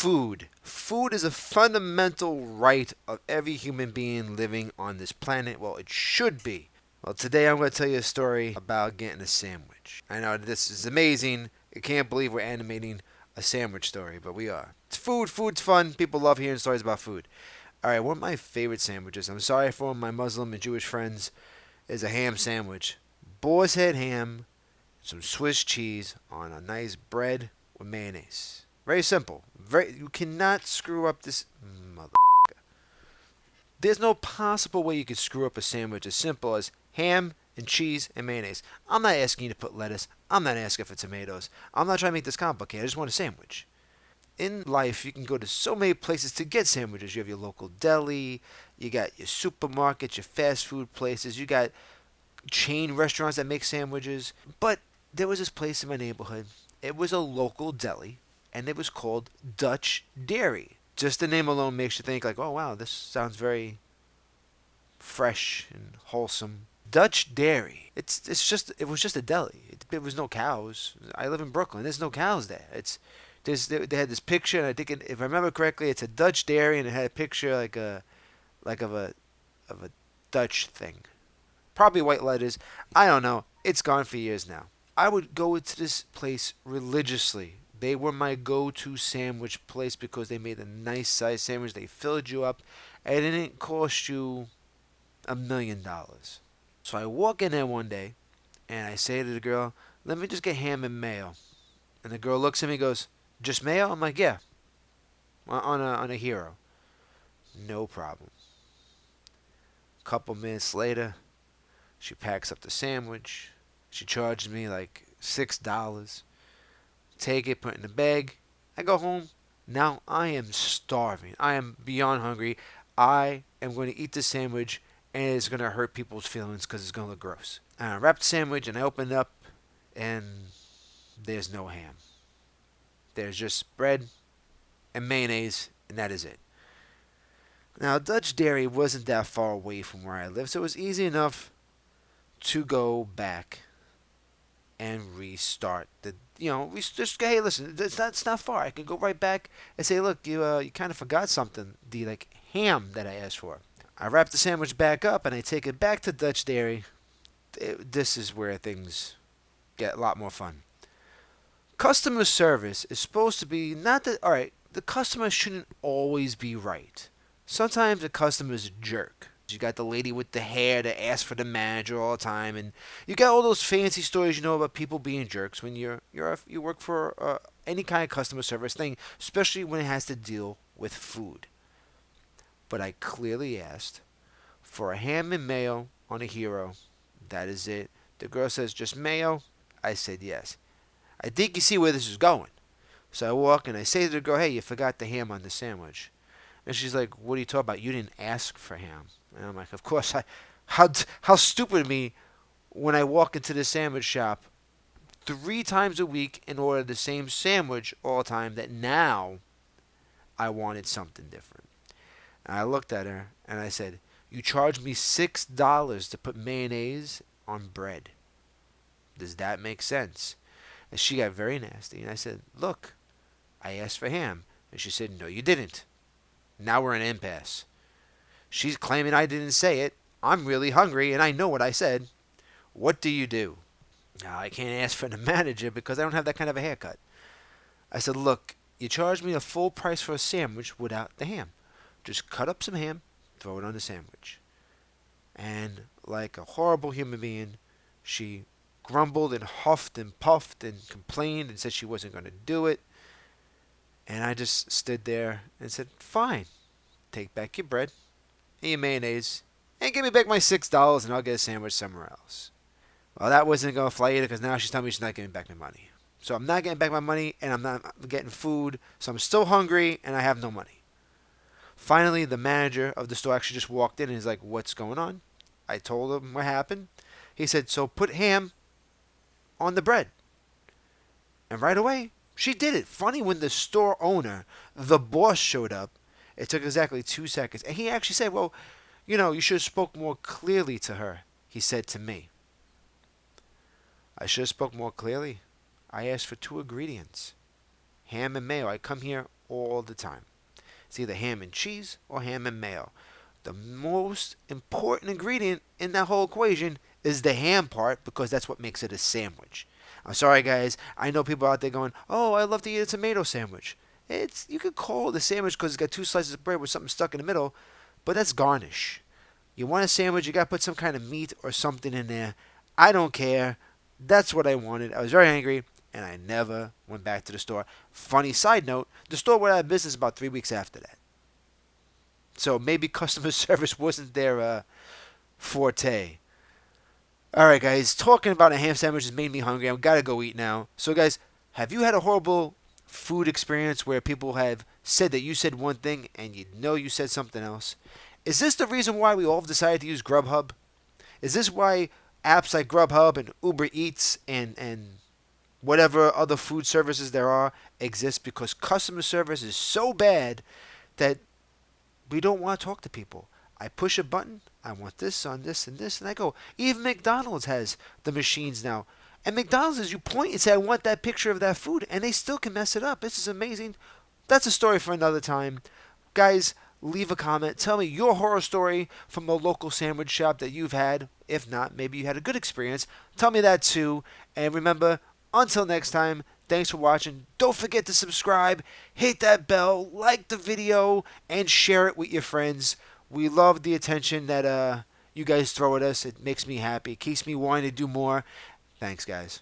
Food. Food is a fundamental right of every human being living on this planet. Well, it should be. Well, today I'm going to tell you a story about getting a sandwich. I know this is amazing. I can't believe we're animating a sandwich story, but we are. It's food. Food's fun. People love hearing stories about food. All right, one of my favorite sandwiches, I'm sorry for my Muslim and Jewish friends, is a ham sandwich. Boar's head ham, some Swiss cheese on a nice bread with mayonnaise. Very simple. You cannot screw up this mother. There's no possible way you could screw up a sandwich as simple as ham and cheese and mayonnaise. I'm not asking you to put lettuce. I'm not asking for tomatoes. I'm not trying to make this complicated. I just want a sandwich. In life, you can go to so many places to get sandwiches. You have your local deli, you got your supermarkets, your fast food places, you got chain restaurants that make sandwiches. But there was this place in my neighborhood. It was a local deli, and it was called Dutch Dairy. Just the name alone makes you think like, oh wow, this sounds very fresh and wholesome. Dutch Dairy. It was just a deli. It was no cows. I live in Brooklyn. There's no cows there. They had this picture, and I think if I remember correctly, it's a Dutch Dairy, and it had a picture of a Dutch thing. Probably white letters. I don't know. It's gone for years now. I would go into this place religiously. They were my go-to sandwich place because they made a nice size sandwich. They filled you up, and it didn't cost you $1 million. So I walk in there one day, and I say to the girl, "Let me just get ham and mayo." And the girl looks at me and goes, "Just mayo?" I'm like, "Yeah, on a hero." No problem. A couple minutes later, she packs up the sandwich. She charges me like $6. Take it, put it in the bag. I go home. Now I am starving. I am beyond hungry. I am going to eat this sandwich, and it's going to hurt people's feelings because it's going to look gross. And I wrap the sandwich, and I open it up, and there's no ham. There's just bread and mayonnaise, and that is it. Now, Dutch Dairy wasn't that far away from where I live, so it was easy enough to go back and restart we just hey, listen, it's not far. I can go right back and say, look, you kind of forgot something, the ham that I asked for. I wrap the sandwich back up and I take it back to Dutch Dairy. This is where things get a lot more fun. Customer service is supposed to be not that. All right, the customer shouldn't always be right. Sometimes the customer's a jerk. You got the lady with the hair that asks for the manager all the time, and you got all those fancy stories about people being jerks when you work for any kind of customer service thing, especially when it has to deal with food. But I clearly asked for a ham and mayo on a hero. That is it. The girl says just mayo. I said yes. I think you see where this is going. So I walk and I say to the girl, "Hey, you forgot the ham on the sandwich." And she's like, "What are you talking about? You didn't ask for ham." And I'm like, "Of course I. How stupid of me when I walk into the sandwich shop 3 times a week and order the same sandwich all the time that now I wanted something different." And I looked at her and I said, "You charged me $6 to put mayonnaise on bread. Does that make sense?" And she got very nasty. And I said, "Look, I asked for ham." And she said, "No, you didn't." Now we're in an impasse. She's claiming I didn't say it. I'm really hungry and I know what I said. What do you do? Now, I can't ask for the manager because I don't have that kind of a haircut. I said, "Look, you charged me a full price for a sandwich without the ham. Just cut up some ham, throw it on the sandwich." And like a horrible human being, she grumbled and huffed and puffed and complained and said she wasn't going to do it. And I just stood there and said, "Fine, take back your bread and your mayonnaise and give me back my $6 and I'll get a sandwich somewhere else." Well, that wasn't going to fly either because now she's telling me she's not giving back my money. So I'm not getting back my money and I'm not getting food. So I'm still hungry and I have no money. Finally, the manager of the store actually just walked in and he's like, "What's going on?" I told him what happened. He said, "So put ham on the bread." And right away, she did it. Funny, when the store owner, the boss, showed up, it took exactly 2 seconds. And he actually said, "Well, you should have spoke more clearly to her," he said to me. I should have spoke more clearly. I asked for 2 ingredients. Ham and mayo. I come here all the time. It's either ham and cheese or ham and mayo. The most important ingredient in that whole equation is the ham part because that's what makes it a sandwich. I'm sorry, guys. I know people out there going, "Oh, I love to eat a tomato sandwich." It's you could call it a sandwich because it's got two slices of bread with something stuck in the middle, but that's garnish. You want a sandwich, you got to put some kind of meat or something in there. I don't care. That's what I wanted. I was very angry, and I never went back to the store. Funny side note, the store went out of business about 3 weeks after that. So maybe customer service wasn't their forte. All right, guys. Talking about a ham sandwich has made me hungry. I've got to go eat now. So, guys, have you had a horrible food experience where people have said that you said one thing and you know you said something else? Is this the reason why we all have decided to use Grubhub? Is this why apps like Grubhub and Uber Eats and whatever other food services there are exist because customer service is so bad that we don't want to talk to people. I push a button, I want this on this and this, and I go. Even McDonald's has the machines now. And McDonald's is you point and say, I want that picture of that food, and they still can mess it up. This is amazing. That's a story for another time. Guys, leave a comment. Tell me your horror story from a local sandwich shop that you've had. If not, maybe you had a good experience. Tell me that too. And remember, until next time, thanks for watching. Don't forget to subscribe, hit that bell, like the video, and share it with your friends. We love the attention that you guys throw at us. It makes me happy. It keeps me wanting to do more. Thanks, guys.